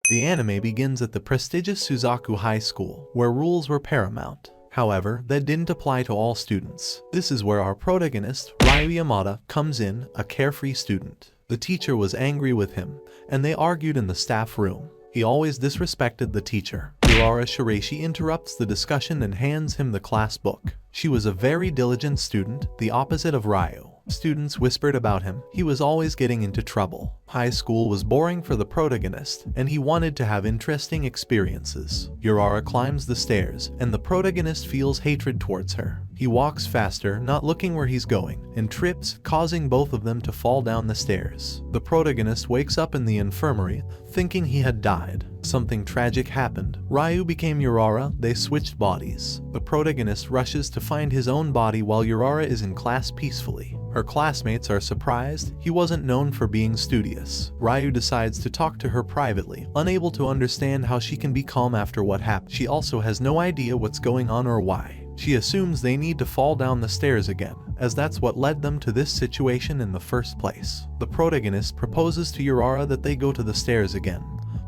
The anime begins at the prestigious Suzaku High School, where rules were paramount. However, that didn't apply to all students. This is where our protagonist, Ryuu Yamada, comes in, a carefree student. The teacher was angry with him, and they argued in the staff room. He always disrespected the teacher. Urara Shiraishi interrupts the discussion and hands him the class book. She was a very diligent student, the opposite of Ryuu. Students whispered about him. He was always getting into trouble. High school was boring for the protagonist, and he wanted to have interesting experiences. Urara climbs the stairs, and the protagonist feels hatred towards her. He walks faster, not looking where he's going, and trips, causing both of them to fall down the stairs. The protagonist wakes up in the infirmary, thinking he had died. Something tragic happened. Ryuu became Urara, they switched bodies. The protagonist rushes to find his own body while Urara is in class peacefully. Her classmates are surprised. He wasn't known for being studious. Ryuu decides to talk to her privately, unable to understand how she can be calm after what happened. She also has no idea what's going on or why. She assumes they need to fall down the stairs again, as that's what led them to this situation in the first place. The protagonist proposes to Urara that they go to the stairs again,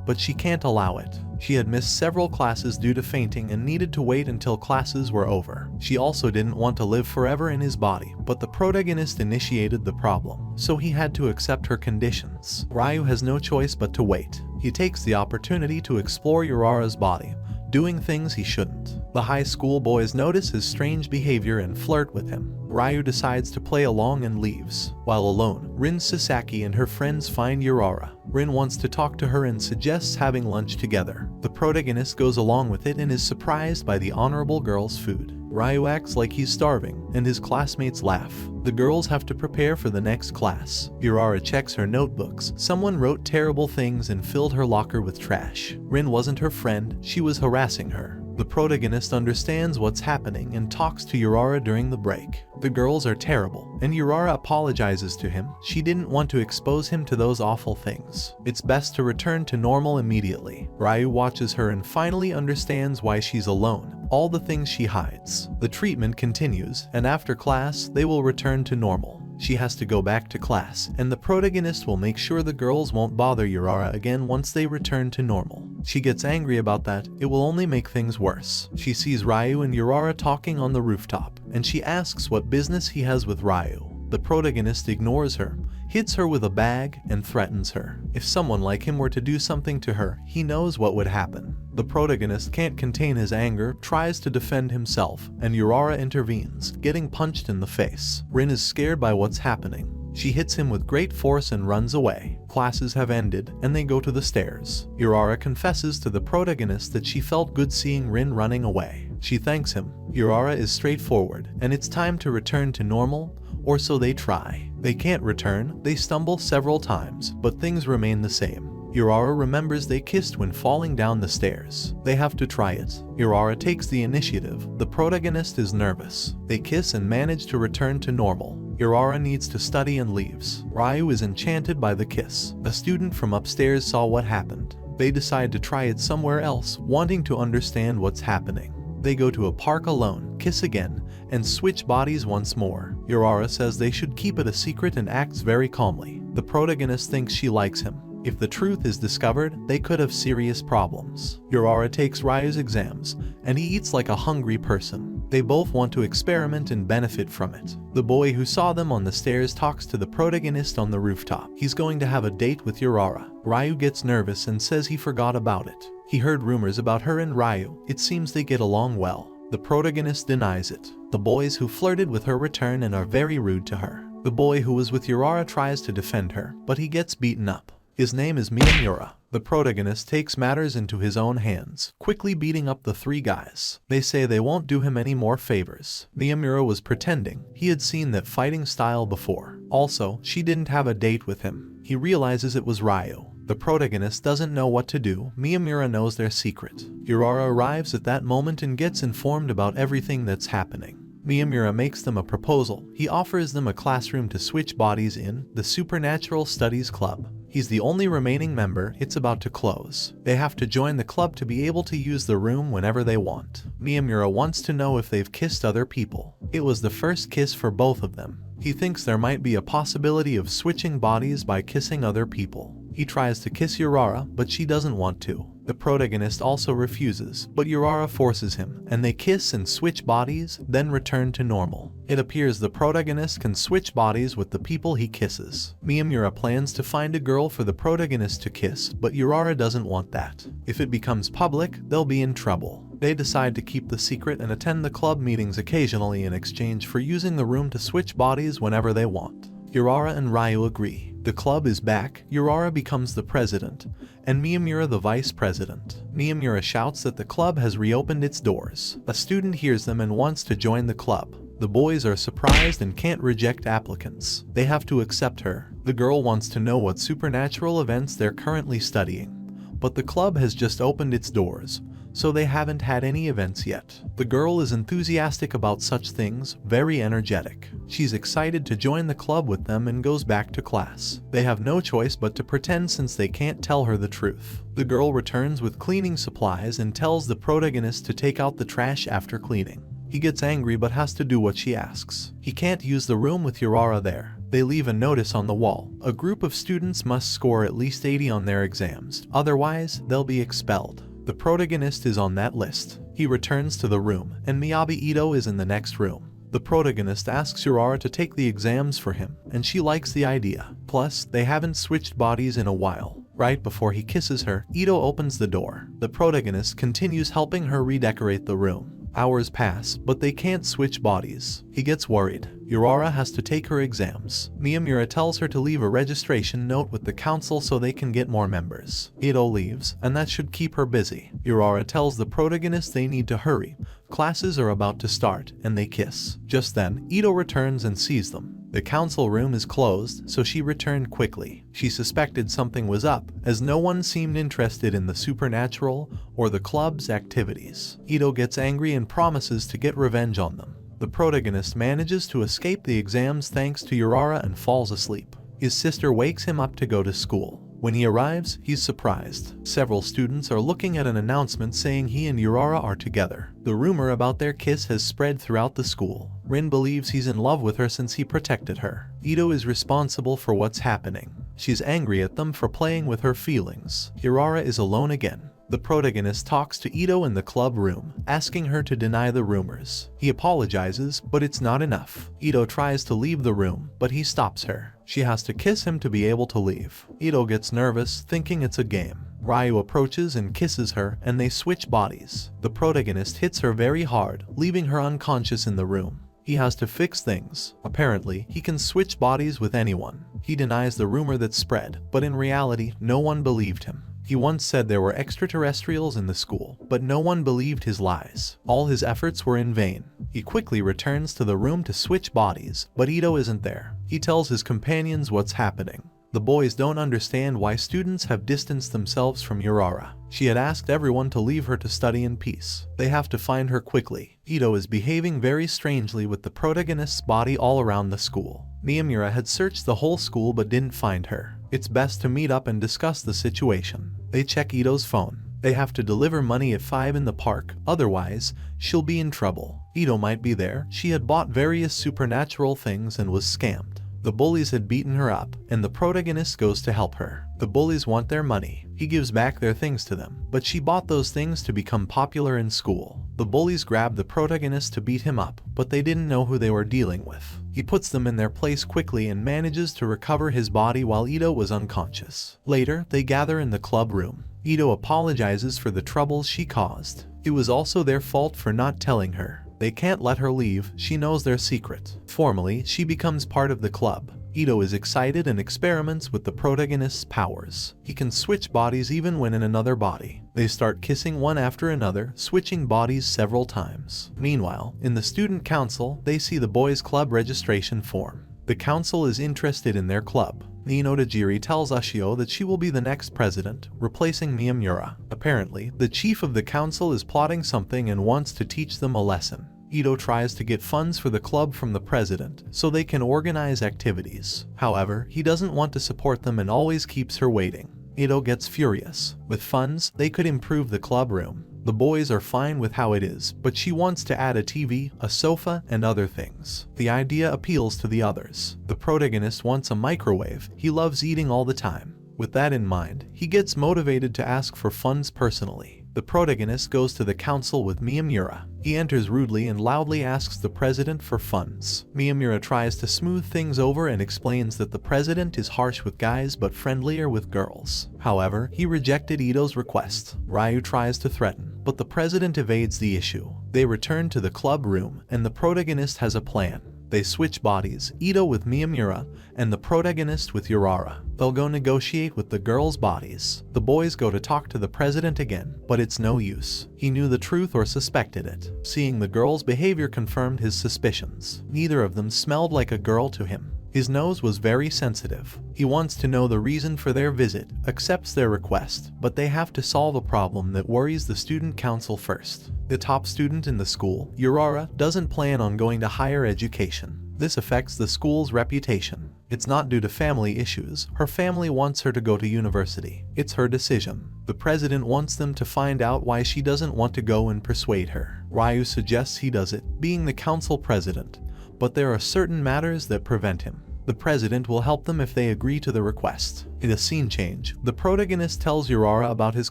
but she can't allow it. She had missed several classes due to fainting and needed to wait until classes were over. She also didn't want to live forever in his body, but the protagonist initiated the problem, so he had to accept her conditions. Ryuu has no choice but to wait. He takes the opportunity to explore Urara's body, doing things he shouldn't. The high school boys notice his strange behavior and flirt with him. Ryuu decides to play along and leaves. While alone, Rin Sasaki and her friends find Urara. Rin wants to talk to her and suggests having lunch together. The protagonist goes along with it and is surprised by the honorable girl's food. Ryuu acts like he's starving, and his classmates laugh. The girls have to prepare for the next class. Urara checks her notebooks. Someone wrote terrible things and filled her locker with trash. Rin wasn't her friend, she was harassing her. The protagonist understands what's happening and talks to Urara during the break. The girls are terrible, and Urara apologizes to him. She didn't want to expose him to those awful things. It's best to return to normal immediately. Ryuu watches her and finally understands why she's alone, all the things she hides. The treatment continues, and after class, they will return to normal. She has to go back to class, and the protagonist will make sure the girls won't bother Urara again once they return to normal. She gets angry about that. It will only make things worse. She sees Ryuu and Urara talking on the rooftop, and she asks what business he has with Ryuu. The protagonist ignores her, hits her with a bag, and threatens her. If someone like him were to do something to her, he knows what would happen. The protagonist can't contain his anger, tries to defend himself, and Urara intervenes, getting punched in the face. Rin is scared by what's happening. She hits him with great force and runs away. Classes have ended, and they go to the stairs. Urara confesses to the protagonist that she felt good seeing Rin running away. She thanks him. Urara is straightforward, and it's time to return to normal, or so they try. They can't return, they stumble several times, but things remain the same. Urara remembers they kissed when falling down the stairs. They have to try it. Urara takes the initiative. The protagonist is nervous. They kiss and manage to return to normal. Urara needs to study and leaves. Ryuu is enchanted by the kiss. A student from upstairs saw what happened. They decide to try it somewhere else, wanting to understand what's happening. They go to a park alone, kiss again, and switch bodies once more. Urara says they should keep it a secret and acts very calmly. The protagonist thinks she likes him. If the truth is discovered, they could have serious problems. Urara takes Ryuu's exams, and he eats like a hungry person. They both want to experiment and benefit from it. The boy who saw them on the stairs talks to the protagonist on the rooftop. He's going to have a date with Urara. Ryuu gets nervous and says he forgot about it. He heard rumors about her and Ryuu. It seems they get along well. The protagonist denies it. The boys who flirted with her return and are very rude to her. The boy who was with Urara tries to defend her, but he gets beaten up. His name is Miyamura. The protagonist takes matters into his own hands, quickly beating up the three guys. They say they won't do him any more favors. Miyamura was pretending. He had seen that fighting style before. Also, she didn't have a date with him. He realizes it was Ryuu. The protagonist doesn't know what to do. Miyamura knows their secret. Urara arrives at that moment and gets informed about everything that's happening. Miyamura makes them a proposal. He offers them a classroom to switch bodies in, the Supernatural Studies Club. He's the only remaining member. It's about to close. They have to join the club to be able to use the room whenever they want. Miyamura wants to know if they've kissed other people. It was the first kiss for both of them. He thinks there might be a possibility of switching bodies by kissing other people. He tries to kiss Urara, but she doesn't want to. The protagonist also refuses, but Urara forces him, and they kiss and switch bodies, then return to normal. It appears the protagonist can switch bodies with the people he kisses. Miyamura plans to find a girl for the protagonist to kiss, but Urara doesn't want that. If it becomes public, they'll be in trouble. They decide to keep the secret and attend the club meetings occasionally in exchange for using the room to switch bodies whenever they want. Urara and Ryuu agree. The club is back, Urara becomes the president, and Miyamura the vice president. Miyamura shouts that the club has reopened its doors. A student hears them and wants to join the club. The boys are surprised and can't reject applicants. They have to accept her. The girl wants to know what supernatural events they're currently studying. But the club has just opened its doors, so they haven't had any events yet. The girl is enthusiastic about such things, very energetic. She's excited to join the club with them and goes back to class. They have no choice but to pretend since they can't tell her the truth. The girl returns with cleaning supplies and tells the protagonist to take out the trash after cleaning. He gets angry but has to do what she asks. He can't use the room with Urara there. They leave a notice on the wall. A group of students must score at least 80 on their exams, otherwise they'll be expelled. The protagonist is on that list. He returns to the room, and Miyabi Itou is in the next room. The protagonist asks Urara to take the exams for him, and she likes the idea. Plus, they haven't switched bodies in a while. Right before he kisses her, Itou opens the door. The protagonist continues helping her redecorate the room. Hours pass, but they can't switch bodies. He gets worried. Urara has to take her exams. Miyamura tells her to leave a registration note with the council so they can get more members. Itou leaves, and that should keep her busy. Urara tells the protagonist they need to hurry. Classes are about to start, and they kiss. Just then, Itou returns and sees them. The council room is closed, so she returned quickly. She suspected something was up, as no one seemed interested in the supernatural or the club's activities. Itou gets angry and promises to get revenge on them. The protagonist manages to escape the exams thanks to Urara and falls asleep. His sister wakes him up to go to school. When he arrives, he's surprised. Several students are looking at an announcement saying he and Urara are together. The rumor about their kiss has spread throughout the school. Rin believes he's in love with her since he protected her. Itou is responsible for what's happening. She's angry at them for playing with her feelings. Urara is alone again. The protagonist talks to Itou in the club room, asking her to deny the rumors. He apologizes, but it's not enough. Itou tries to leave the room, but he stops her. She has to kiss him to be able to leave. Itou gets nervous, thinking it's a game. Ryuu approaches and kisses her, and they switch bodies. The protagonist hits her very hard, leaving her unconscious in the room. He has to fix things. Apparently, he can switch bodies with anyone. He denies the rumor that spread, but in reality, no one believed him. He once said there were extraterrestrials in the school, but no one believed his lies. All his efforts were in vain. He quickly returns to the room to switch bodies, but Itou isn't there. He tells his companions what's happening. The boys don't understand why students have distanced themselves from Urara. She had asked everyone to leave her to study in peace. They have to find her quickly. Itou is behaving very strangely with the protagonist's body all around the school. Miyamura had searched the whole school but didn't find her. It's best to meet up and discuss the situation. They check Itou's phone. They have to deliver money at 5 in the park, otherwise, she'll be in trouble. Itou might be there. She had bought various supernatural things and was scammed. The bullies had beaten her up, and the protagonist goes to help her. The bullies want their money. He gives back their things to them, but she bought those things to become popular in school. The bullies grab the protagonist to beat him up, but they didn't know who they were dealing with. He puts them in their place quickly and manages to recover his body while Itou was unconscious. Later, they gather in the club room. Itou apologizes for the troubles she caused. It was also their fault for not telling her. They can't let her leave, she knows their secret. Formally, she becomes part of the club. Itou is excited and experiments with the protagonist's powers. He can switch bodies even when in another body. They start kissing one after another, switching bodies several times. Meanwhile, in the student council, they see the boys' club registration form. The council is interested in their club. Nino Tajiri tells Ushio that she will be the next president, replacing Miyamura. Apparently, the chief of the council is plotting something and wants to teach them a lesson. Itou tries to get funds for the club from the president, so they can organize activities. However, he doesn't want to support them and always keeps her waiting. Itou gets furious. With funds, they could improve the club room. The boys are fine with how it is, but she wants to add a TV, a sofa, and other things. The idea appeals to the others. The protagonist wants a microwave. He loves eating all the time. With that in mind, he gets motivated to ask for funds personally. The protagonist goes to the council with Miyamura. He enters rudely and loudly asks the president for funds. Miyamura tries to smooth things over and explains that the president is harsh with guys but friendlier with girls. However, he rejected Itou's request. Ryuu tries to threaten, but the president evades the issue. They return to the club room, and the protagonist has a plan. They switch bodies, Itou with Miyamura, and the protagonist with Urara. They'll go negotiate with the girls' bodies. The boys go to talk to the president again, but it's no use. He knew the truth or suspected it. Seeing the girls' behavior confirmed his suspicions. Neither of them smelled like a girl to him. His nose was very sensitive. He wants to know the reason for their visit, accepts their request, but they have to solve a problem that worries the student council first. The top student in the school, Urara, doesn't plan on going to higher education. This affects the school's reputation. It's not due to family issues. Her family wants her to go to university. It's her decision. The president wants them to find out why she doesn't want to go and persuade her. Ryuu suggests he does it, being the council president. But there are certain matters that prevent him. The president will help them if they agree to the request. In a scene change, the protagonist tells Urara about his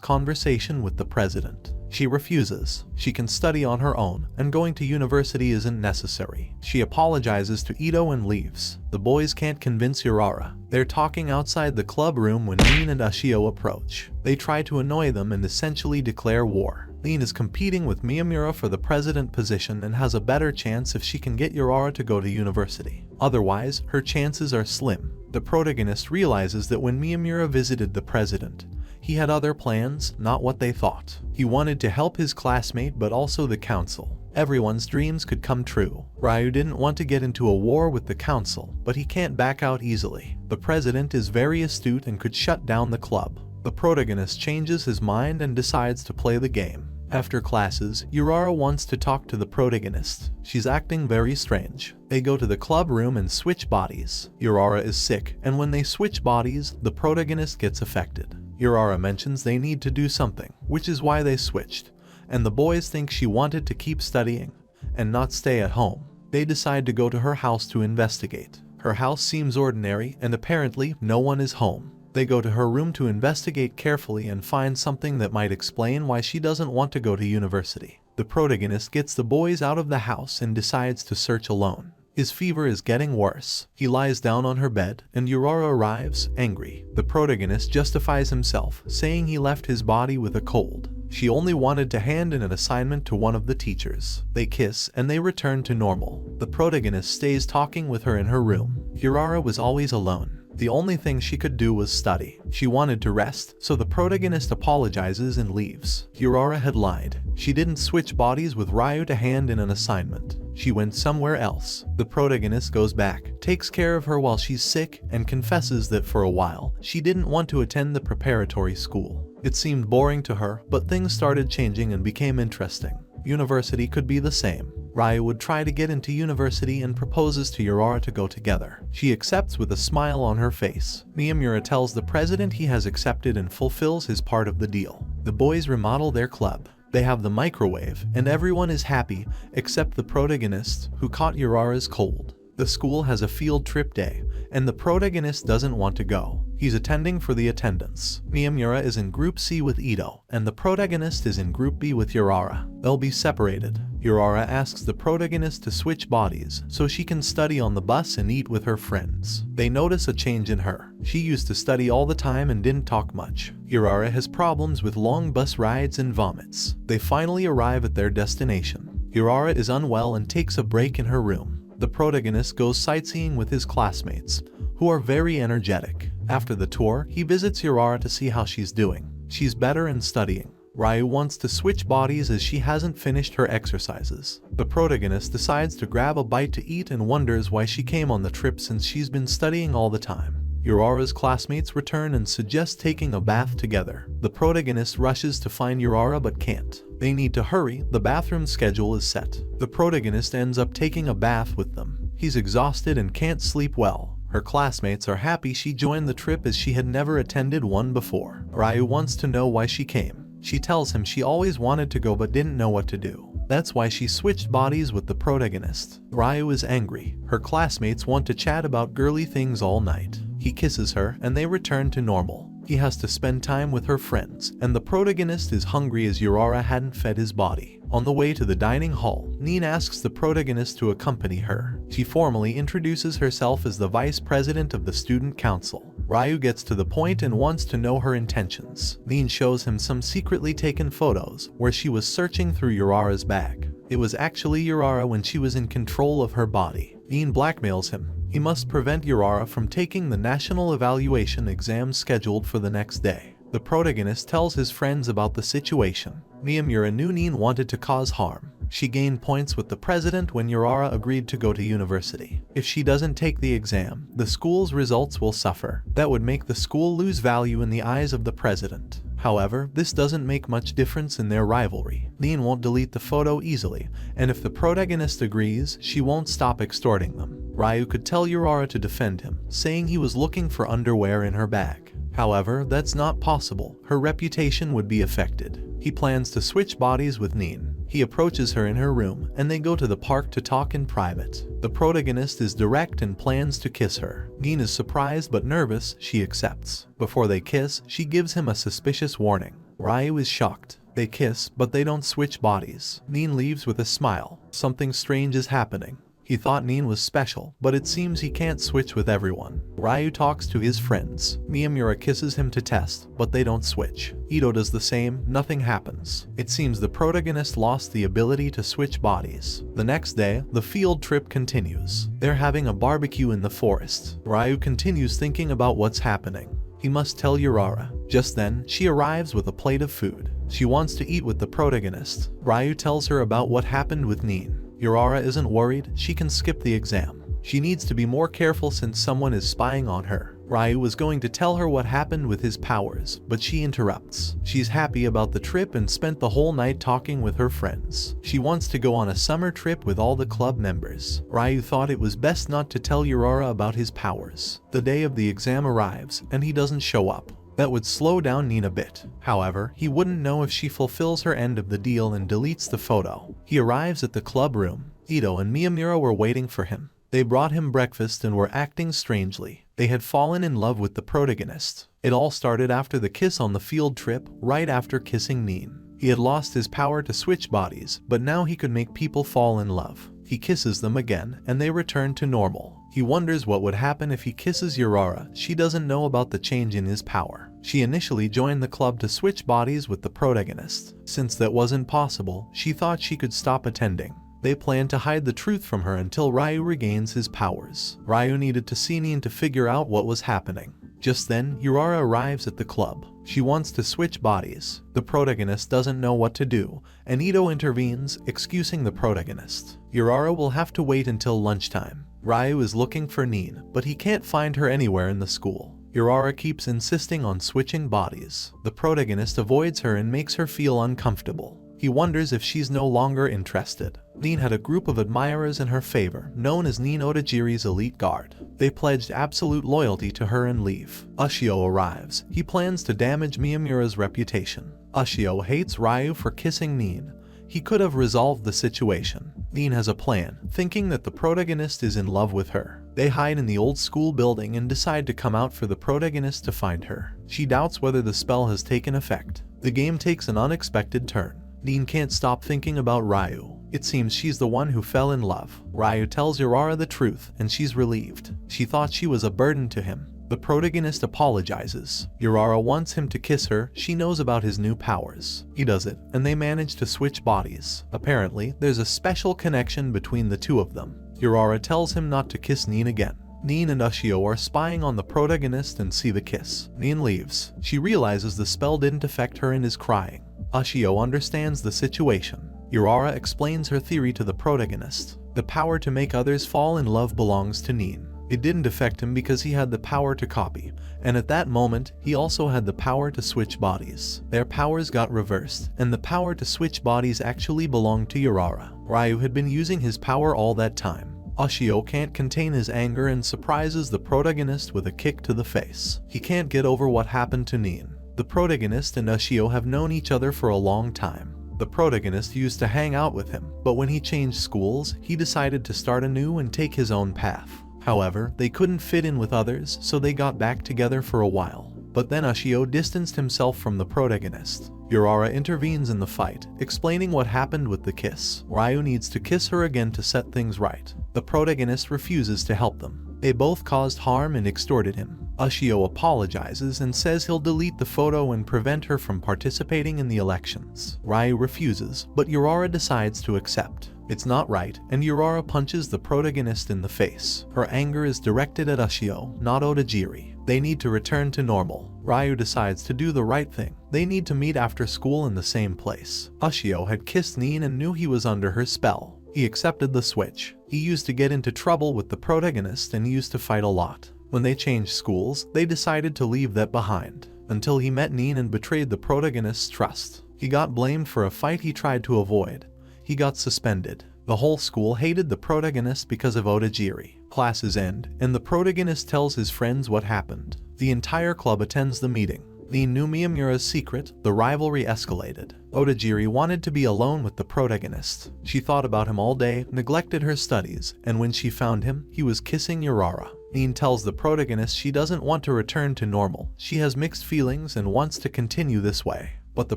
conversation with the president. She refuses. She can study on her own, and going to university isn't necessary. She apologizes to Itou and leaves. The boys can't convince Urara. They're talking outside the club room when Lin and Ashio approach. They try to annoy them and essentially declare war. Lin is competing with Miyamura for the president position and has a better chance if she can get Urara to go to university. Otherwise, her chances are slim. The protagonist realizes that when Miyamura visited the president, he had other plans, not what they thought. He wanted to help his classmate but also the council. Everyone's dreams could come true. Ryuu didn't want to get into a war with the council, but he can't back out easily. The president is very astute and could shut down the club. The protagonist changes his mind and decides to play the game. After classes, Urara wants to talk to the protagonist. She's acting very strange. They go to the club room and switch bodies. Urara is sick, and when they switch bodies, the protagonist gets affected. Urara mentions they need to do something, which is why they switched, and the boys think she wanted to keep studying and not stay at home. They decide to go to her house to investigate. Her house seems ordinary, and apparently no one is home. They go to her room to investigate carefully and find something that might explain why she doesn't want to go to university. The protagonist gets the boys out of the house and decides to search alone. His fever is getting worse. He lies down on her bed, and Urara arrives, angry. The protagonist justifies himself, saying he left his body with a cold. She only wanted to hand in an assignment to one of the teachers. They kiss, and they return to normal. The protagonist stays talking with her in her room. Urara was always alone. The only thing she could do was study. She wanted to rest, so the protagonist apologizes and leaves. Urara had lied. She didn't switch bodies with Ryuu to hand in an assignment. She went somewhere else. The protagonist goes back, takes care of her while she's sick, and confesses that for a while, she didn't want to attend the preparatory school. It seemed boring to her, but things started changing and became interesting. University could be the same. Ryuu would try to get into university and proposes to Urara to go together. She accepts with a smile on her face. Miyamura tells the president he has accepted and fulfills his part of the deal. The boys remodel their club. They have the microwave, and everyone is happy except the protagonist, who caught Urara's cold. The school has a field trip day, and the protagonist doesn't want to go. He's attending for the attendance. Miyamura is in Group C with Itou, and the protagonist is in Group B with Urara. They'll be separated. Urara asks the protagonist to switch bodies so she can study on the bus and eat with her friends. They notice a change in her. She used to study all the time and didn't talk much. Urara has problems with long bus rides and vomits. They finally arrive at their destination. Urara is unwell and takes a break in her room. The protagonist goes sightseeing with his classmates, who are very energetic. After the tour, he visits Urara to see how she's doing. She's better and studying. Ryuu wants to switch bodies as she hasn't finished her exercises. The protagonist decides to grab a bite to eat and wonders why she came on the trip since she's been studying all the time. Urara's classmates return and suggest taking a bath together. The protagonist rushes to find Urara but can't. They need to hurry, the bathroom schedule is set. The protagonist ends up taking a bath with them. He's exhausted and can't sleep well. Her classmates are happy she joined the trip as she had never attended one before. Ryuu wants to know why she came. She tells him she always wanted to go but didn't know what to do. That's why she switched bodies with the protagonist. Ryuu is angry. Her classmates want to chat about girly things all night. He kisses her and they return to normal. He has to spend time with her friends, and the protagonist is hungry as Urara hadn't fed his body. On the way to the dining hall, Nin asks the protagonist to accompany her. She formally introduces herself as the vice president of the student council. Ryuu gets to the point and wants to know her intentions. Nin shows him some secretly taken photos where she was searching through Urara's bag. It was actually Urara when she was in control of her body. Nin blackmails him. He must prevent Urara from taking the national evaluation exam scheduled for the next day. The protagonist tells his friends about the situation. Miyamura knew Nin wanted to cause harm. She gained points with the president when Urara agreed to go to university. If she doesn't take the exam, the school's results will suffer. That would make the school lose value in the eyes of the president. However, this doesn't make much difference in their rivalry. Nin won't delete the photo easily, and if the protagonist agrees, she won't stop extorting them. Ryuu could tell Urara to defend him, saying he was looking for underwear in her bag. However, that's not possible. Her reputation would be affected. He plans to switch bodies with Nin. He approaches her in her room, and they go to the park to talk in private. The protagonist is direct and plans to kiss her. Nin is surprised but nervous. She accepts. Before they kiss, she gives him a suspicious warning. Ryuu is shocked. They kiss, but they don't switch bodies. Nin leaves with a smile. Something strange is happening. He thought Nin was special, but it seems he can't switch with everyone. Ryuu talks to his friends. Miyamura kisses him to test, but they don't switch. Itou does the same, nothing happens. It seems the protagonist lost the ability to switch bodies. The next day, the field trip continues. They're having a barbecue in the forest. Ryuu continues thinking about what's happening. He must tell Urara. Just then, she arrives with a plate of food. She wants to eat with the protagonist. Ryuu tells her about what happened with Nin. Urara isn't worried, she can skip the exam. She needs to be more careful since someone is spying on her. Ryuu was going to tell her what happened with his powers, but she interrupts. She's happy about the trip and spent the whole night talking with her friends. She wants to go on a summer trip with all the club members. Ryuu thought it was best not to tell Urara about his powers. The day of the exam arrives, and he doesn't show up. That would slow down Nin a bit. However, he wouldn't know if she fulfills her end of the deal and deletes the photo. He arrives at the club room. Itou and Miyamura were waiting for him. They brought him breakfast and were acting strangely. They had fallen in love with the protagonist. It all started after the kiss on the field trip, right after kissing Nin. He had lost his power to switch bodies, but now he could make people fall in love. He kisses them again, and they return to normal. He wonders what would happen if he kisses Urara. She doesn't know about the change in his power. She initially joined the club to switch bodies with the protagonist. Since that wasn't possible, she thought she could stop attending. They planned to hide the truth from her until Ryuu regains his powers. Ryuu needed to see Nin to figure out what was happening. Just then, Urara arrives at the club. She wants to switch bodies. The protagonist doesn't know what to do, and Itou intervenes, excusing the protagonist. Urara will have to wait until lunchtime. Ryuu is looking for Nin, but he can't find her anywhere in the school. Urara keeps insisting on switching bodies. The protagonist avoids her and makes her feel uncomfortable. He wonders if she's no longer interested. Nin had a group of admirers in her favor, known as Nin Otajiri's elite guard. They pledged absolute loyalty to her and leave. Ushio arrives. He plans to damage Miyamura's reputation. Ushio hates Ryuu for kissing Nin. He could have resolved the situation. Nin has a plan, thinking that the protagonist is in love with her. They hide in the old school building and decide to come out for the protagonist to find her. She doubts whether the spell has taken effect. The game takes an unexpected turn. Nin can't stop thinking about Ryuu. It seems she's the one who fell in love. Ryuu tells Urara the truth, and she's relieved. She thought she was a burden to him. The protagonist apologizes. Urara wants him to kiss her. She knows about his new powers. He does it, and they manage to switch bodies. Apparently, there's a special connection between the two of them. Urara tells him not to kiss Nin again. Nin and Ushio are spying on the protagonist and see the kiss. Nin leaves. She realizes the spell didn't affect her and is crying. Ushio understands the situation. Urara explains her theory to the protagonist. The power to make others fall in love belongs to Nin. It didn't affect him because he had the power to copy, and at that moment, he also had the power to switch bodies. Their powers got reversed, and the power to switch bodies actually belonged to Urara. Ryuu had been using his power all that time. Ushio can't contain his anger and surprises the protagonist with a kick to the face. He can't get over what happened to Nin. The protagonist and Ushio have known each other for a long time. The protagonist used to hang out with him, but when he changed schools, he decided to start anew and take his own path. However, they couldn't fit in with others, so they got back together for a while. But then Ashio distanced himself from the protagonist. Urara intervenes in the fight, explaining what happened with the kiss. Ryuu needs to kiss her again to set things right. The protagonist refuses to help them. They both caused harm and extorted him. Ashio apologizes and says he'll delete the photo and prevent her from participating in the elections. Ryuu refuses, but Urara decides to accept. It's not right, and Urara punches the protagonist in the face. Her anger is directed at Ashio, not Otajiri. They need to return to normal. Ryuu decides to do the right thing. They need to meet after school in the same place. Ashio had kissed Nin and knew he was under her spell. He accepted the switch. He used to get into trouble with the protagonist and used to fight a lot. When they changed schools, they decided to leave that behind. Until he met Nin and betrayed the protagonist's trust. He got blamed for a fight he tried to avoid. He got suspended. The whole school hated the protagonist because of Otajiri. Classes end, and the protagonist tells his friends what happened. The entire club attends the meeting. Nin knew Miyamura's secret. The rivalry escalated. Otajiri wanted to be alone with the protagonist. She thought about him all day, neglected her studies, and when she found him, he was kissing Urara. Nin tells the protagonist she doesn't want to return to normal. She has mixed feelings and wants to continue this way. But the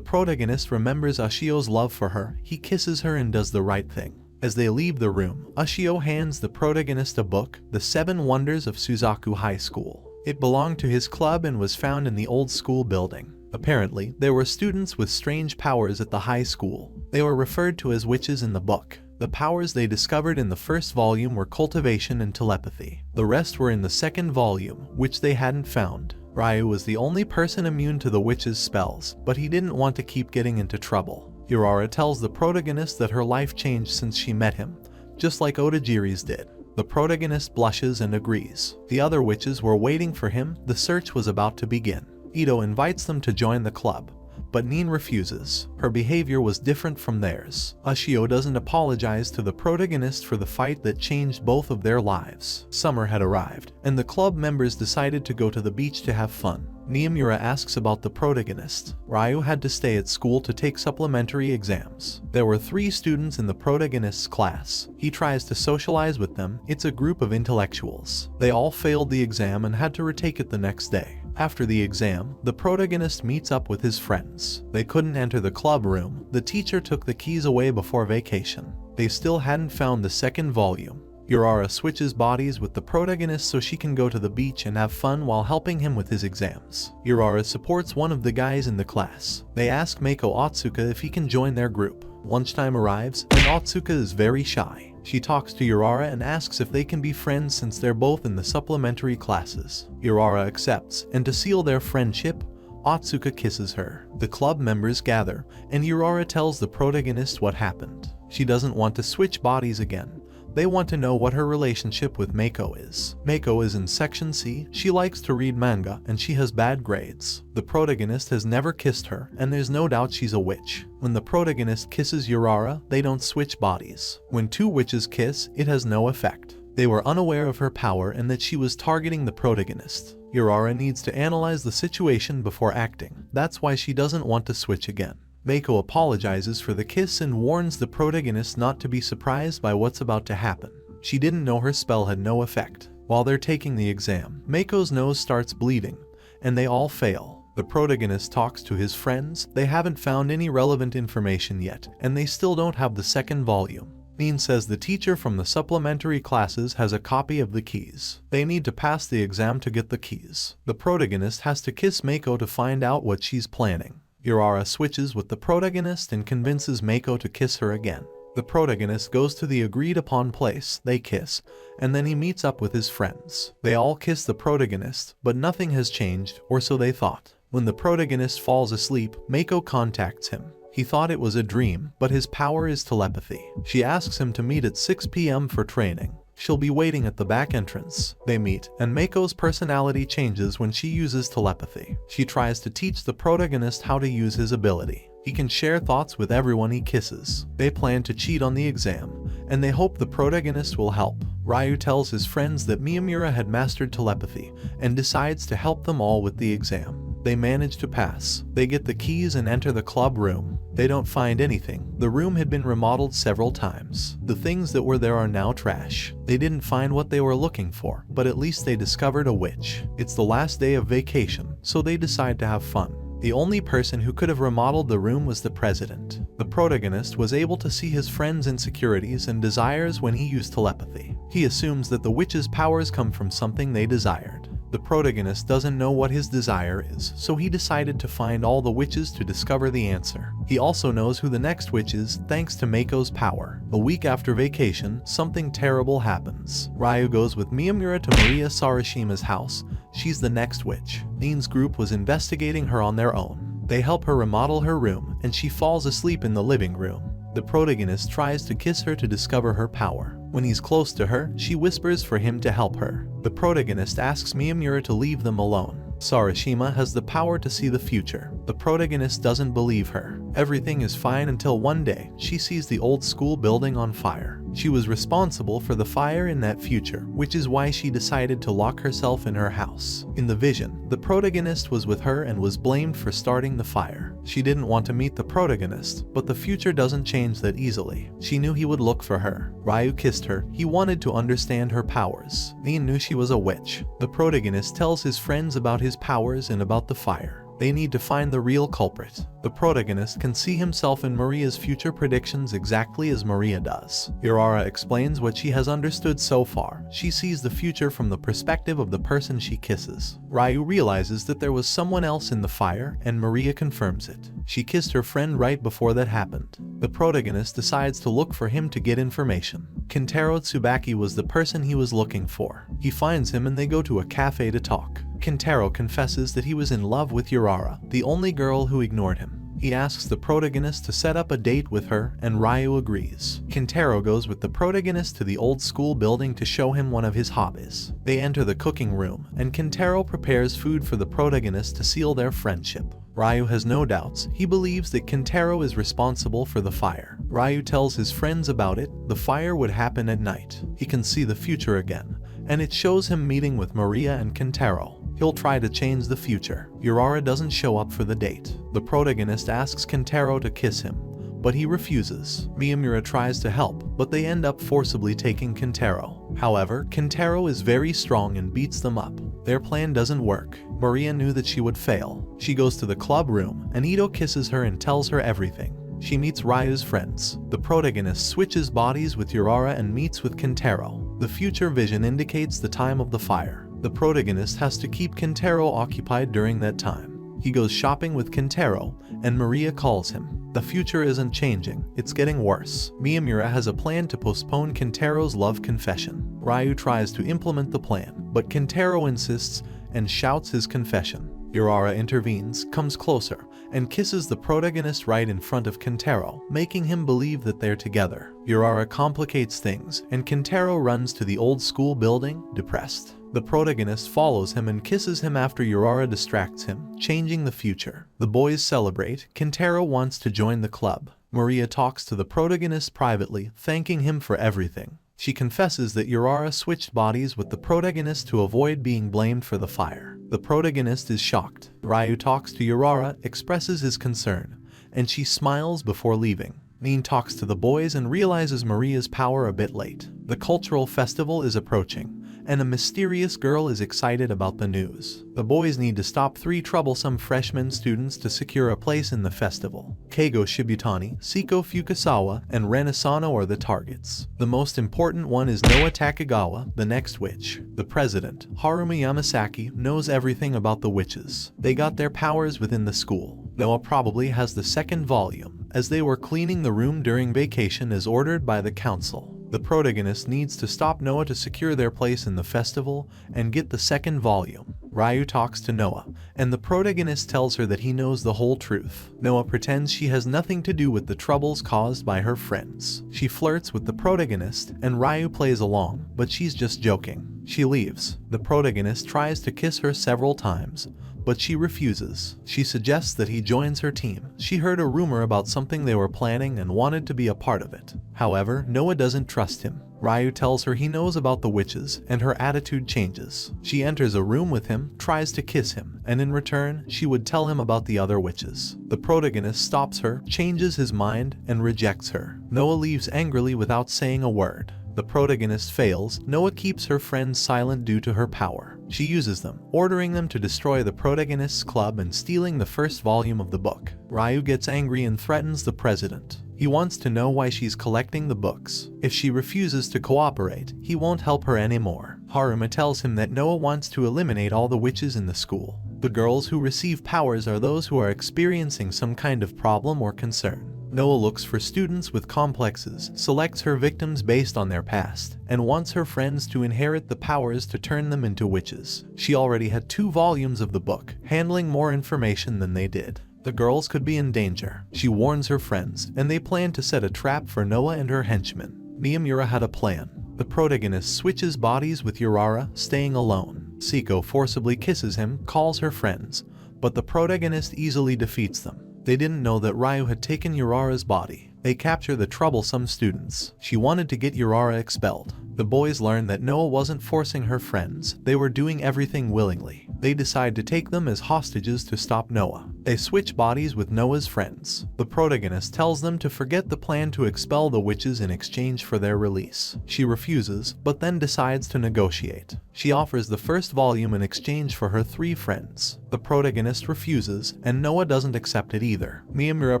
protagonist remembers Ashio's love for her. He kisses her and does the right thing. As they leave the room, Ashio hands the protagonist a book, The 7 Wonders of Suzaku High School. It belonged to his club and was found in the old school building. Apparently, there were students with strange powers at the high school. They were referred to as witches in the book. The powers they discovered in the first volume were cultivation and telepathy. The rest were in the second volume, which they hadn't found. Ryuu was the only person immune to the witch's spells, but he didn't want to keep getting into trouble. Urara tells the protagonist that her life changed since she met him, just like Otajiri's did. The protagonist blushes and agrees. The other witches were waiting for him. The search was about to begin. Itou invites them to join the club, but Nin refuses. Her behavior was different from theirs. Ashio doesn't apologize to the protagonist for the fight that changed both of their lives. Summer had arrived, and the club members decided to go to the beach to have fun. Miyamura asks about the protagonist. Ryuu had to stay at school to take supplementary exams. There were 3 students in the protagonist's class. He tries to socialize with them. It's a group of intellectuals. They all failed the exam and had to retake it the next day. After the exam, the protagonist meets up with his friends. They couldn't enter the club room. The teacher took the keys away before vacation. They still hadn't found the second volume. Urara switches bodies with the protagonist so she can go to the beach and have fun while helping him with his exams. Urara supports one of the guys in the class. They ask Mako Otsuka if he can join their group. Lunchtime arrives, and Otsuka is very shy. She talks to Urara and asks if they can be friends since they're both in the supplementary classes. Urara accepts, and to seal their friendship, Otsuka kisses her. The club members gather, and Urara tells the protagonist what happened. She doesn't want to switch bodies again. They want to know what her relationship with Mako is. Mako is in Section C. She likes to read manga, and she has bad grades. The protagonist has never kissed her, and there's no doubt she's a witch. When the protagonist kisses Urara, they don't switch bodies. When 2 witches kiss, it has no effect. They were unaware of her power and that she was targeting the protagonist. Urara needs to analyze the situation before acting. That's why she doesn't want to switch again. Mako apologizes for the kiss and warns the protagonist not to be surprised by what's about to happen. She didn't know her spell had no effect. While they're taking the exam, Mako's nose starts bleeding, and they all fail. The protagonist talks to his friends. They haven't found any relevant information yet, and they still don't have the second volume. Nin says the teacher from the supplementary classes has a copy of the keys. They need to pass the exam to get the keys. The protagonist has to kiss Mako to find out what she's planning. Urara switches with the protagonist and convinces Mako to kiss her again. The protagonist goes to the agreed upon place, they kiss, and then he meets up with his friends. They all kiss the protagonist, but nothing has changed, or so they thought. When the protagonist falls asleep, Mako contacts him. He thought it was a dream, but his power is telepathy. She asks him to meet at 6 p.m. for training. She'll be waiting at the back entrance. They meet, and Mako's personality changes when she uses telepathy. She tries to teach the protagonist how to use his ability. He can share thoughts with everyone he kisses. They plan to cheat on the exam, and they hope the protagonist will help. Ryuu tells his friends that Miyamura had mastered telepathy, and decides to help them all with the exam. They manage to pass. They get the keys and enter the club room. They don't find anything. The room had been remodeled several times. The things that were there are now trash. They didn't find what they were looking for, but at least they discovered a witch. It's the last day of vacation. so they decide to have fun. The only person who could have remodeled the room was the president. The protagonist was able to see his friend's insecurities and desires when he used telepathy. He assumes that the witch's powers come from something they desired. The protagonist doesn't know what his desire is, so he decided to find all the witches to discover the answer. He also knows who the next witch is thanks to Mako's power. A week after vacation, something terrible happens. Ryuu goes with Miyamura to Maria Sarashima's house. She's the next witch. Nene's group was investigating her on their own. They help her remodel her room, and she falls asleep in the living room. The protagonist tries to kiss her to discover her power. When he's close to her, she whispers for him to help her. The protagonist asks Miyamura to leave them alone. Sarashima has the power to see the future. The protagonist doesn't believe her. Everything is fine until one day, she sees the old school building on fire. She was responsible for the fire in that future, which is why she decided to lock herself in her house. In the vision, the protagonist was with her and was blamed for starting the fire. She didn't want to meet the protagonist, but the future doesn't change that easily. She knew he would look for her. Ryuu kissed her. He wanted to understand her powers. Nene knew she was a witch. The protagonist tells his friends about his powers and about the fire. They need to find the real culprit. The protagonist can see himself in Maria's future predictions exactly as Maria does. Urara explains what she has understood so far. She sees the future from the perspective of the person she kisses. Ryuu realizes that there was someone else in the fire, and Maria confirms it. She kissed her friend right before that happened. The protagonist decides to look for him to get information. Kentaro Tsubaki was the person he was looking for. He finds him and they go to a cafe to talk. Kentaro confesses that he was in love with Urara, the only girl who ignored him. He asks the protagonist to set up a date with her, and Ryuu agrees. Kentaro goes with the protagonist to the old school building to show him one of his hobbies. They enter the cooking room, and Kentaro prepares food for the protagonist to seal their friendship. Ryuu has no doubts. He believes that Kentaro is responsible for the fire. Ryuu tells his friends about it. The fire would happen at night. He can see the future again, and it shows him meeting with Maria and Kentaro. He'll try to change the future. Urara doesn't show up for the date. The protagonist asks Kentaro to kiss him, but he refuses. Miyamura tries to help, but they end up forcibly taking Kentaro. However, Kentaro is very strong and beats them up. Their plan doesn't work. Maria knew that she would fail. She goes to the club room, and Itou kisses her and tells her everything. She meets Ryuu's friends. The protagonist switches bodies with Urara and meets with Kentaro. The future vision indicates the time of the fire. The protagonist has to keep Kentaro occupied during that time. He goes shopping with Kentaro, and Maria calls him. The future isn't changing, it's getting worse. Miyamura has a plan to postpone Kentaro's love confession. Ryuu tries to implement the plan, but Kentaro insists and shouts his confession. Urara intervenes, comes closer, and kisses the protagonist right in front of Kentaro, making him believe that they're together. Urara complicates things, and Kentaro runs to the old school building, depressed. The protagonist follows him and kisses him after Urara distracts him, changing the future. The boys celebrate. Kentaro wants to join the club. Maria talks to the protagonist privately, thanking him for everything. She confesses that Urara switched bodies with the protagonist to avoid being blamed for the fire. The protagonist is shocked. Ryuu talks to Urara, expresses his concern, and she smiles before leaving. Nene talks to the boys and realizes Maria's power a bit late. The cultural festival is approaching, and a mysterious girl is excited about the news. The boys need to stop 3 troublesome freshman students to secure a place in the festival. Keigo Shibutani, Siko Fukasawa, and Ren Asano are the targets. The most important one is Noa Takegawa, the next witch. The president, Harumi Yamasaki, knows everything about the witches. They got their powers within the school. Noa probably has the 2nd volume, as they were cleaning the room during vacation as ordered by the council. The protagonist needs to stop Noa to secure their place in the festival and get the 2nd volume. Ryuu talks to Noa, and the protagonist tells her that he knows the whole truth. Noa pretends she has nothing to do with the troubles caused by her friends. She flirts with the protagonist, and Ryuu plays along, but she's just joking. She leaves. The protagonist tries to kiss her several times, but she refuses. She suggests that he joins her team. She heard a rumor about something they were planning and wanted to be a part of it. However, Noa doesn't trust him. Ryuu tells her he knows about the witches, and her attitude changes. She enters a room with him, tries to kiss him, and in return, she would tell him about the other witches. The protagonist stops her, changes his mind, and rejects her. Noa leaves angrily without saying a word. The protagonist fails. Noa keeps her friend silent due to her power. She uses them, ordering them to destroy the protagonist's club and stealing the first volume of the book. Ryuu gets angry and threatens the president. He wants to know why she's collecting the books. If she refuses to cooperate, he won't help her anymore. Haruma tells him that Noah wants to eliminate all the witches in the school. The girls who receive powers are those who are experiencing some kind of problem or concern. Noah looks for students with complexes, selects her victims based on their past, and wants her friends to inherit the powers to turn them into witches. She already had 2 volumes of the book, handling more information than they did. The girls could be in danger. She warns her friends, and they plan to set a trap for Noah and her henchmen. Miyamura had a plan. The protagonist switches bodies with Urara, staying alone. Seiko forcibly kisses him, calls her friends, but the protagonist easily defeats them. They didn't know that Ryuu had taken Urara's body. They capture the troublesome students. She wanted to get Urara expelled. The boys learn that Noah wasn't forcing her friends, they were doing everything willingly. They decide to take them as hostages to stop Noah. They switch bodies with Noah's friends. The protagonist tells them to forget the plan to expel the witches in exchange for their release. She refuses, but then decides to negotiate. She offers the first volume in exchange for her 3 friends. The protagonist refuses, and Noah doesn't accept it either. Miyamura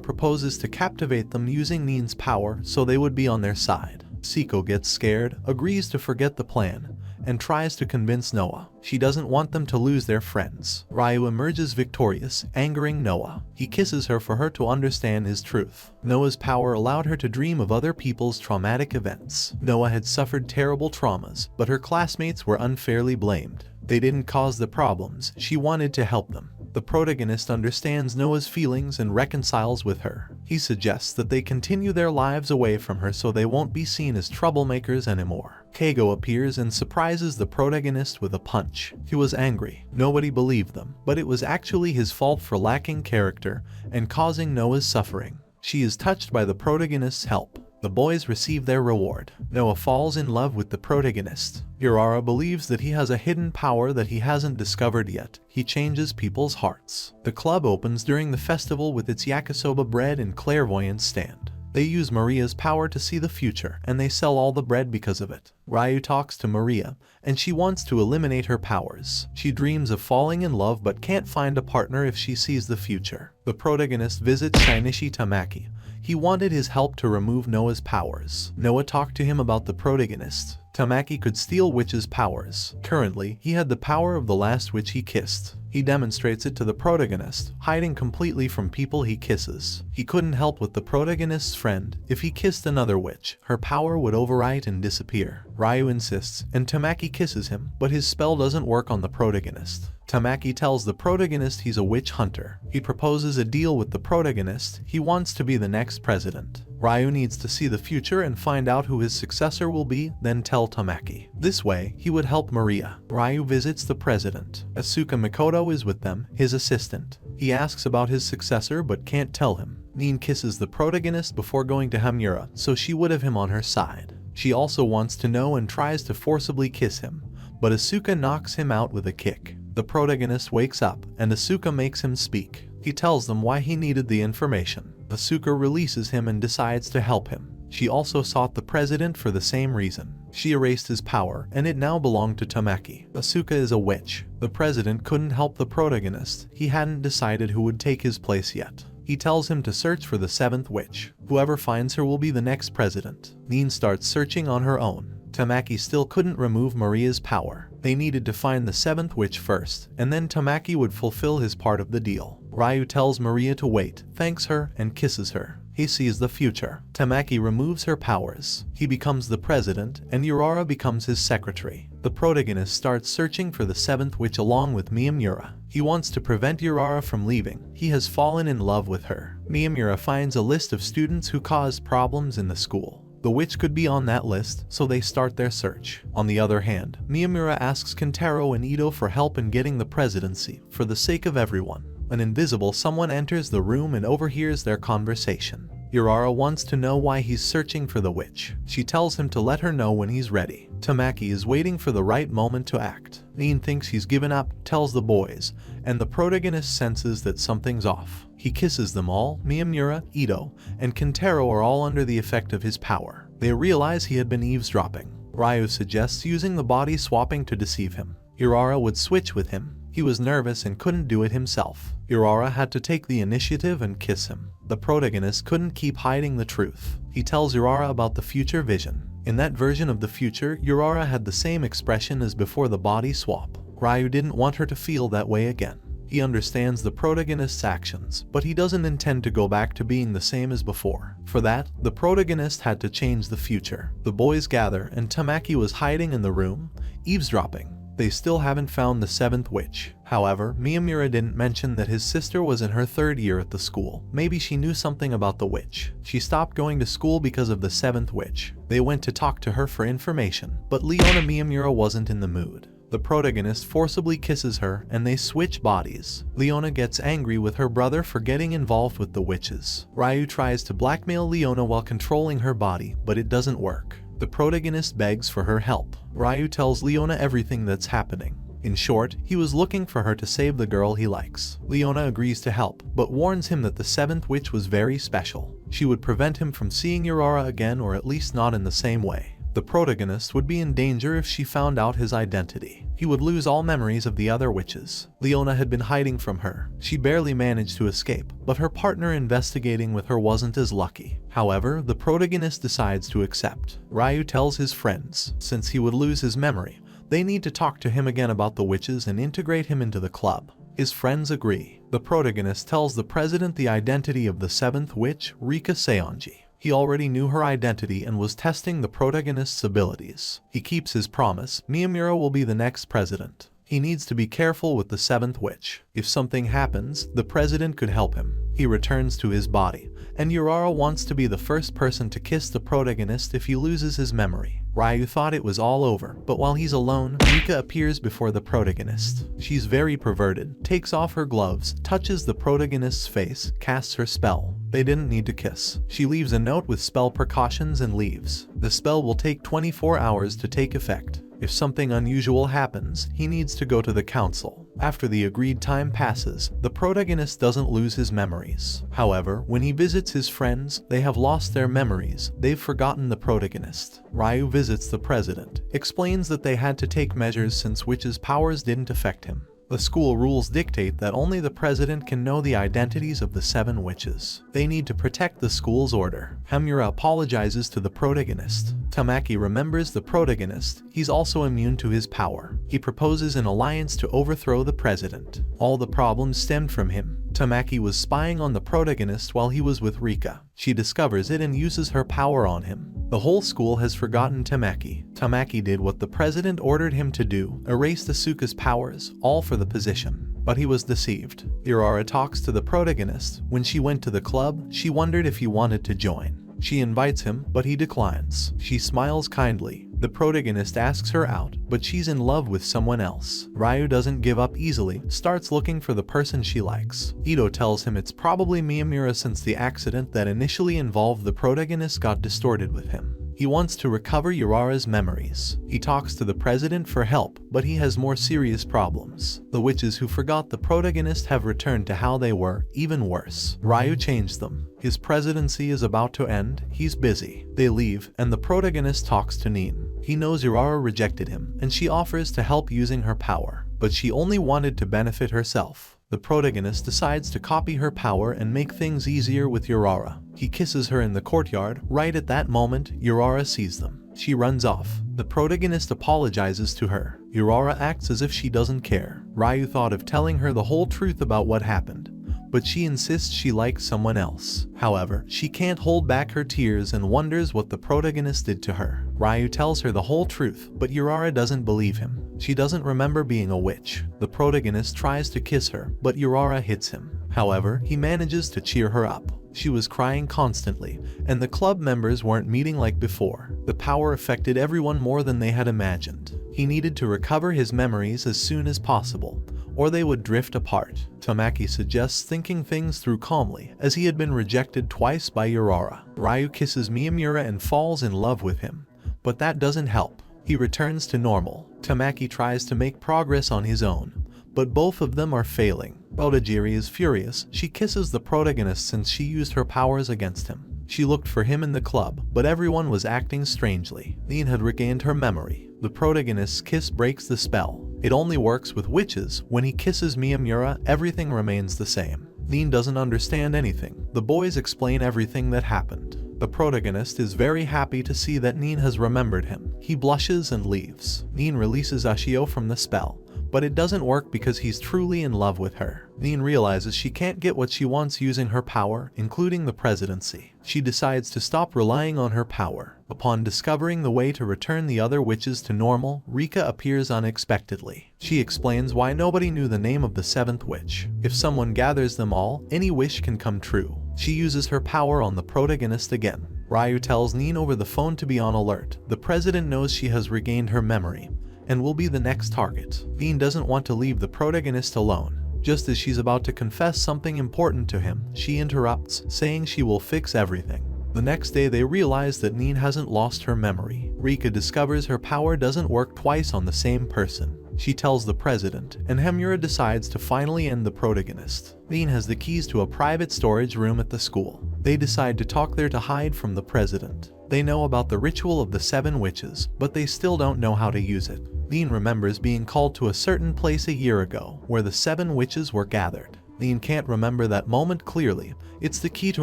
proposes to captivate them using Nin's power so they would be on their side. Seiko gets scared, agrees to forget the plan, and tries to convince Noah. She doesn't want them to lose their friends. Ryuu emerges victorious, angering Noah. He kisses her for her to understand his truth. Noah's power allowed her to dream of other people's traumatic events. Noah had suffered terrible traumas, but her classmates were unfairly blamed. They didn't cause the problems, she wanted to help them. The protagonist understands Noah's feelings and reconciles with her. He suggests that they continue their lives away from her so they won't be seen as troublemakers anymore. Keigo appears and surprises the protagonist with a punch. He was angry. Nobody believed them, but it was actually his fault for lacking character and causing Noah's suffering. She is touched by the protagonist's help. The boys receive their reward. Noah falls in love with the protagonist. Urara believes that he has a hidden power that he hasn't discovered yet. He changes people's hearts. The club opens during the festival with its yakisoba bread and clairvoyance stand. They use Maria's power to see the future, and they sell all the bread because of it. Ryuu talks to Maria, and she wants to eliminate her powers. She dreams of falling in love but can't find a partner if she sees the future. The protagonist visits Shinichi Tamaki. He wanted his help to remove Noah's powers. Noah talked to him about the protagonist. Tamaki could steal witches' powers. Currently, he had the power of the last witch he kissed. He demonstrates it to the protagonist, hiding completely from people he kisses. He couldn't help with the protagonist's friend. If he kissed another witch, her power would overwrite and disappear. Ryuu insists, and Tamaki kisses him, but his spell doesn't work on the protagonist. Tamaki tells the protagonist he's a witch hunter. He proposes a deal with the protagonist. He wants to be the next president. Ryuu needs to see the future and find out who his successor will be, then tell Tamaki. This way, he would help Maria. Ryuu visits the president. Asuka Mikoto is with them, his assistant. He asks about his successor but can't tell him. Nin kisses the protagonist before going to Hamura, so she would have him on her side. She also wants to know and tries to forcibly kiss him, but Asuka knocks him out with a kick. The protagonist wakes up, and Asuka makes him speak. He tells them why he needed the information. Asuka releases him and decides to help him. She also sought the president for the same reason. She erased his power, and it now belonged to Tamaki. Asuka is a witch. The president couldn't help the protagonist. He hadn't decided who would take his place yet. He tells him to search for the 7th witch. Whoever finds her will be the next president. Nin starts searching on her own. Tamaki still couldn't remove Maria's power. They needed to find the 7th witch first, and then Tamaki would fulfill his part of the deal. Ryuu tells Maria to wait, thanks her, and kisses her. He sees the future. Tamaki removes her powers. He becomes the president, and Urara becomes his secretary. The protagonist starts searching for the 7th witch along with Miyamura. He wants to prevent Urara from leaving. He has fallen in love with her. Miyamura finds a list of students who caused problems in the school. The witch could be on that list, so they start their search. On the other hand, Miyamura asks Kentaro and Itou for help in getting the presidency, for the sake of everyone. An invisible someone enters the room and overhears their conversation. Urara wants to know why he's searching for the witch. She tells him to let her know when he's ready. Tamaki is waiting for the right moment to act. Nin thinks he's given up, tells the boys, and the protagonist senses that something's off. He kisses them all. Miyamura, Itou, and Kentaro are all under the effect of his power. They realize he had been eavesdropping. Ryuu suggests using the body swapping to deceive him. Urara would switch with him. He was nervous and couldn't do it himself. Urara had to take the initiative and kiss him. The protagonist couldn't keep hiding the truth. He tells Urara about the future vision. In that version of the future, Urara had the same expression as before the body swap. Ryuu didn't want her to feel that way again. He understands the protagonist's actions, but he doesn't intend to go back to being the same as before. For that, the protagonist had to change the future. The boys gather, and Tamaki was hiding in the room, eavesdropping. They still haven't found the 7th witch. However, Miyamura didn't mention that his sister was in her 3rd year at the school. Maybe she knew something about the witch. She stopped going to school because of the 7th witch. They went to talk to her for information, but Leona Miyamura wasn't in the mood. The protagonist forcibly kisses her and they switch bodies. Leona gets angry with her brother for getting involved with the witches. Ryuu tries to blackmail Leona while controlling her body, but it doesn't work. The protagonist begs for her help. Ryuu tells Leona everything that's happening. In short, he was looking for her to save the girl he likes. Leona agrees to help, but warns him that the 7th witch was very special. She would prevent him from seeing Urara again, or at least not in the same way. The protagonist would be in danger if she found out his identity. He would lose all memories of the other witches. Leona had been hiding from her. She barely managed to escape, but her partner investigating with her wasn't as lucky. However, the protagonist decides to accept. Ryuu tells his friends, since he would lose his memory, they need to talk to him again about the witches and integrate him into the club. His friends agree. The protagonist tells the president the identity of the 7th witch, Rika Seonji. He already knew her identity and was testing the protagonist's abilities. He keeps his promise. Miyamura will be the next president. He needs to be careful with the 7th witch. If something happens, the president could help him. He returns to his body, and Urara wants to be the first person to kiss the protagonist if he loses his memory. Ryuu thought it was all over, but while he's alone, Rika appears before the protagonist. She's very perverted, takes off her gloves, touches the protagonist's face, casts her spell. They didn't need to kiss. She leaves a note with spell precautions and leaves. The spell will take 24 hours to take effect. If something unusual happens, he needs to go to the council. After the agreed time passes, the protagonist doesn't lose his memories. However, when he visits his friends, they have lost their memories. They've forgotten the protagonist. Ryuu visits the president, explains that they had to take measures since witches' powers didn't affect him. The school rules dictate that only the president can know the identities of the 7 witches. They need to protect the school's order. Hamura apologizes to the protagonist. Tamaki remembers the protagonist. He's also immune to his power. He proposes an alliance to overthrow the president. All the problems stemmed from him. Tamaki was spying on the protagonist while he was with Rika. She discovers it and uses her power on him. The whole school has forgotten Tamaki. Tamaki did what the president ordered him to do, erase Asuka's powers, all for the position. But he was deceived. Urara talks to the protagonist. When she went to the club, she wondered if he wanted to join. She invites him, but he declines. She smiles kindly. The protagonist asks her out, but she's in love with someone else. Ryuu doesn't give up easily, starts looking for the person she likes. Itou tells him it's probably Miyamura since the accident that initially involved the protagonist got distorted with him. He wants to recover Urara's memories. He talks to the president for help, but he has more serious problems. The witches who forgot the protagonist have returned to how they were, even worse. Ryuu changed them. His presidency is about to end, he's busy. They leave, and the protagonist talks to Nin. He knows Urara rejected him, and she offers to help using her power. But she only wanted to benefit herself. The protagonist decides to copy her power and make things easier with Urara. He kisses her in the courtyard. Right at that moment, Urara sees them. She runs off. The protagonist apologizes to her. Urara acts as if she doesn't care. Ryuu thought of telling her the whole truth about what happened, but she insists she likes someone else. However, she can't hold back her tears and wonders what the protagonist did to her. Ryuu tells her the whole truth, but Urara doesn't believe him. She doesn't remember being a witch. The protagonist tries to kiss her, but Urara hits him. However, he manages to cheer her up. She was crying constantly, and the club members weren't meeting like before. The power affected everyone more than they had imagined. He needed to recover his memories as soon as possible, or they would drift apart. Tamaki suggests thinking things through calmly, as he had been rejected twice by Urara. Ryuu kisses Miyamura and falls in love with him, but that doesn't help. He returns to normal. Tamaki tries to make progress on his own, but both of them are failing. Otajiri is furious. She kisses the protagonist since she used her powers against him. She looked for him in the club, but everyone was acting strangely. Nin had regained her memory. The protagonist's kiss breaks the spell, It only works with witches. When he kisses Miyamura, everything remains the same. Nin doesn't understand anything. The boys explain everything that happened. The protagonist is very happy to see that Nin has remembered him. He blushes and leaves. Nin releases Ashio from the spell, but it doesn't work because he's truly in love with her. Nin realizes she can't get what she wants using her power, including the presidency. She decides to stop relying on her power. Upon discovering the way to return the other witches to normal, Rika appears unexpectedly. She explains why nobody knew the name of the seventh witch. If someone gathers them all, any wish can come true. She uses her power on the protagonist again. Ryuu tells Nin over the phone to be on alert. The president knows she has regained her memory and will be the next target. Nin doesn't want to leave the protagonist alone. Just as she's about to confess something important to him, she interrupts, saying she will fix everything. The next day they realize that Nin hasn't lost her memory. Rika discovers her power doesn't work twice on the same person. She tells the president, and Himura decides to finally end the protagonist. Nin has the keys to a private storage room at the school. They decide to talk there to hide from the president. They know about the ritual of the 7 witches, but they still don't know how to use it. Nin remembers being called to a certain place a year ago, where the 7 witches were gathered. Nin can't remember that moment clearly. It's the key to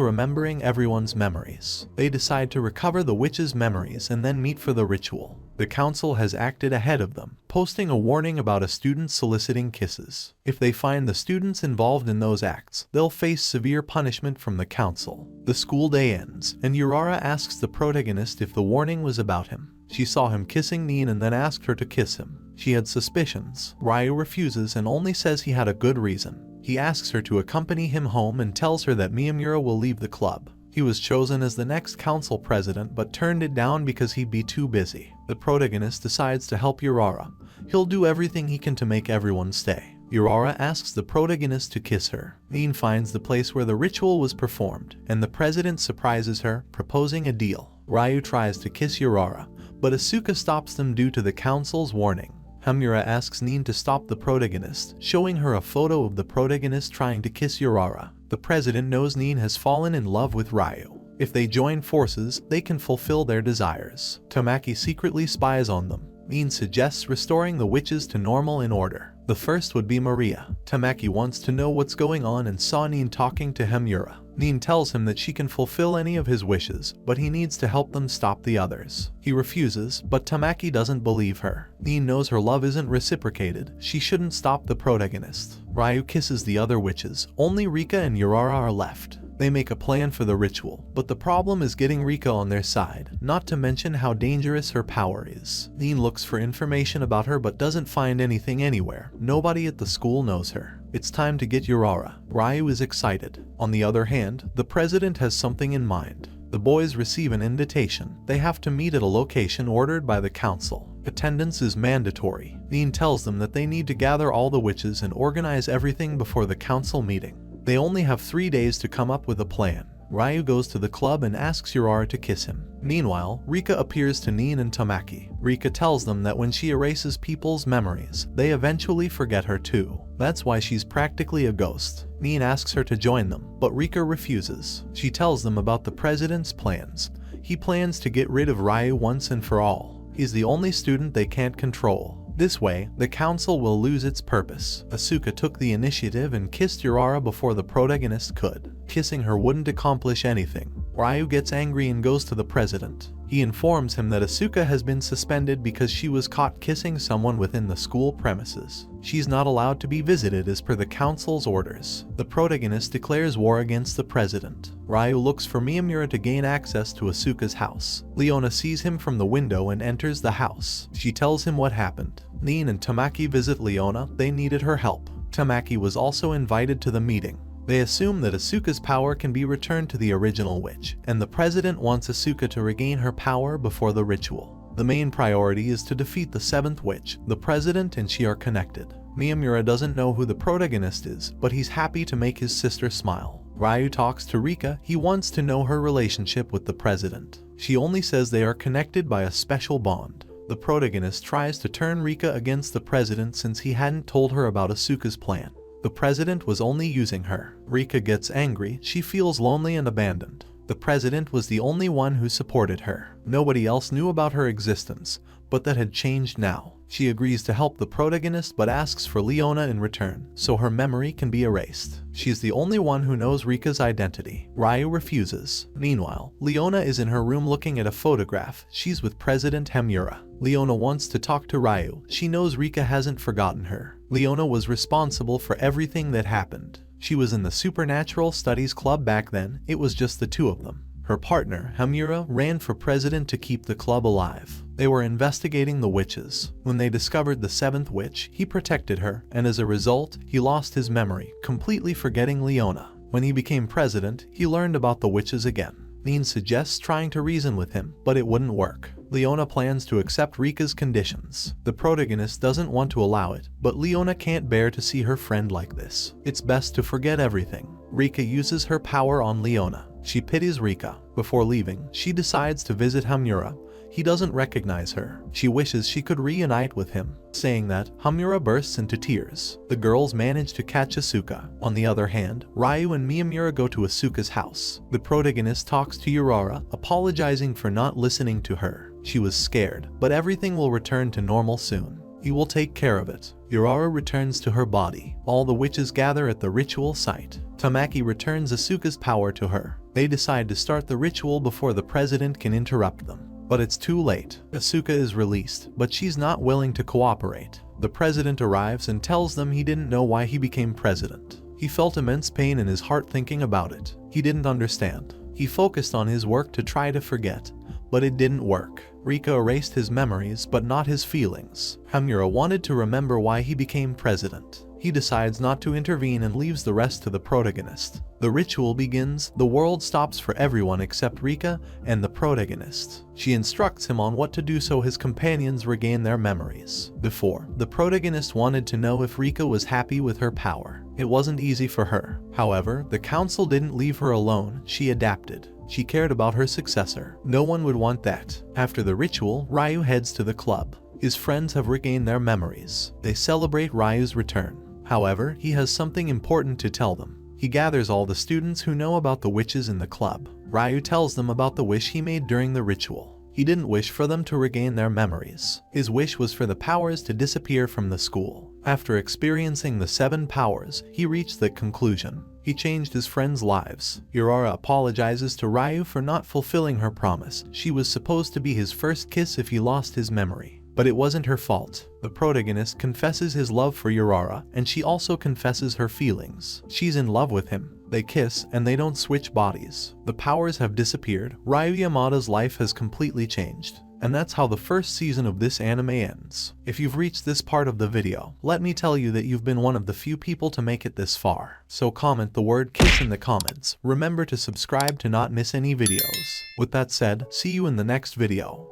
remembering everyone's memories. They decide to recover the witches' memories and then meet for the ritual. The council has acted ahead of them, posting a warning about a student soliciting kisses. If they find the students involved in those acts, they'll face severe punishment from the council. The school day ends, and Urara asks the protagonist if the warning was about him. She saw him kissing Nin and then asked her to kiss him. She had suspicions. Ryuu refuses and only says he had a good reason. He asks her to accompany him home and tells her that Miyamura will leave the club. He was chosen as the next council president but turned it down because he'd be too busy. The protagonist decides to help Urara. He'll do everything he can to make everyone stay. Urara asks the protagonist to kiss her. Nin finds the place where the ritual was performed, and the president surprises her, proposing a deal. Ryuu tries to kiss Urara, but Asuka stops them due to the council's warning. Himura asks Nin to stop the protagonist, showing her a photo of the protagonist trying to kiss Urara. The president knows Nin has fallen in love with Ryuu. If they join forces, they can fulfill their desires. Tamaki secretly spies on them. Nin suggests restoring the witches to normal in order. The first would be Maria. Tamaki wants to know what's going on and saw Nin talking to Himura. Nin tells him that she can fulfill any of his wishes, but he needs to help them stop the others. He refuses, but Tamaki doesn't believe her. Nin knows her love isn't reciprocated. She shouldn't stop the protagonist. Ryuu kisses the other witches. Only Rika and Urara are left. They make a plan for the ritual, but the problem is getting Rika on their side, not to mention how dangerous her power is. Nin looks for information about her but doesn't find anything anywhere. Nobody at the school knows her. It's time to get Urara. Ryuu is excited. On the other hand, the president has something in mind. The boys receive an invitation. They have to meet at a location ordered by the council. Attendance is mandatory. Nin tells them that they need to gather all the witches and organize everything before the council meeting. They only have 3 days to come up with a plan. Ryuu goes to the club and asks Urara to kiss him. Meanwhile, Rika appears to Nin and Tamaki. Rika tells them that when she erases people's memories, they eventually forget her too. That's why she's practically a ghost. Nin asks her to join them, but Rika refuses. She tells them about the president's plans. He plans to get rid of Ryuu once and for all. He's the only student they can't control. This way, the council will lose its purpose. Asuka took the initiative and kissed Urara before the protagonist could. Kissing her wouldn't accomplish anything. Ryuu gets angry and goes to the president. He informs him that Asuka has been suspended because she was caught kissing someone within the school premises. She's not allowed to be visited as per the council's orders. The protagonist declares war against the president. Ryuu looks for Miyamura to gain access to Asuka's house. Leona sees him from the window and enters the house. She tells him what happened. Nin and Tamaki visit Leona. They needed her help. Tamaki was also invited to the meeting. They assume that Asuka's power can be returned to the original witch, and the president wants Asuka to regain her power before the ritual. The main priority is to defeat the 7th witch. The president and she are connected. Miyamura doesn't know who the protagonist is, but he's happy to make his sister smile. Ryuu talks to Rika. He wants to know her relationship with the president. She only says they are connected by a special bond. The protagonist tries to turn Rika against the president since he hadn't told her about Asuka's plan. The president was only using her. Rika gets angry. She feels lonely and abandoned. The president was the only one who supported her. Nobody else knew about her existence, but that had changed now. She agrees to help the protagonist but asks for Leona in return, so her memory can be erased. She's the only one who knows Rika's identity. Ryuu refuses. Meanwhile, Leona is in her room looking at a photograph. She's with President Himura. Leona wants to talk to Ryuu. She knows Rika hasn't forgotten her. Leona was responsible for everything that happened. She was in the Supernatural Studies Club back then. It was just the two of them. Her partner, Himura, ran for president to keep the club alive. They were investigating the witches. When they discovered the seventh witch, he protected her, and as a result, he lost his memory, completely forgetting Leona. When he became president, he learned about the witches again. Nin suggests trying to reason with him, but it wouldn't work. Leona plans to accept Rika's conditions. The protagonist doesn't want to allow it, but Leona can't bear to see her friend like this. It's best to forget everything. Rika uses her power on Leona. She pities Rika. Before leaving, she decides to visit Himura. He doesn't recognize her. She wishes she could reunite with him. Saying that, Himura bursts into tears. The girls manage to catch Asuka. On the other hand, Ryuu and Miyamura go to Asuka's house. The protagonist talks to Urara, apologizing for not listening to her. She was scared, but everything will return to normal soon. He will take care of it. Urara returns to her body. All the witches gather at the ritual site. Tamaki returns Asuka's power to her. They decide to start the ritual before the president can interrupt them. But it's too late. Asuka is released, but she's not willing to cooperate. The president arrives and tells them he didn't know why he became president. He felt immense pain in his heart thinking about it. He didn't understand. He focused on his work to try to forget, but it didn't work. Rika erased his memories, but not his feelings. Himura wanted to remember why he became president. He decides not to intervene and leaves the rest to the protagonist. The ritual begins. The world stops for everyone except Rika and the protagonist. She instructs him on what to do so his companions regain their memories. Before, the protagonist wanted to know if Rika was happy with her power. It wasn't easy for her. However, the council didn't leave her alone. She adapted. She cared about her successor. No one would want that. After the ritual, Ryuu heads to the club. His friends have regained their memories. They celebrate Ryuu's return. However, he has something important to tell them. He gathers all the students who know about the witches in the club. Ryuu tells them about the wish he made during the ritual. He didn't wish for them to regain their memories. His wish was for the powers to disappear from the school. After experiencing the 7 powers, he reached the conclusion. He changed his friends' lives. Urara apologizes to Ryuu for not fulfilling her promise. She was supposed to be his first kiss if he lost his memory. But it wasn't her fault. The protagonist confesses his love for Urara, and she also confesses her feelings. She's in love with him. They kiss, and they don't switch bodies. The powers have disappeared. Ryuu Yamada's life has completely changed. And that's how the first season of this anime ends. If you've reached this part of the video, let me tell you that you've been one of the few people to make it this far. So comment the word KISS in the comments. Remember to subscribe to not miss any videos. With that said, see you in the next video.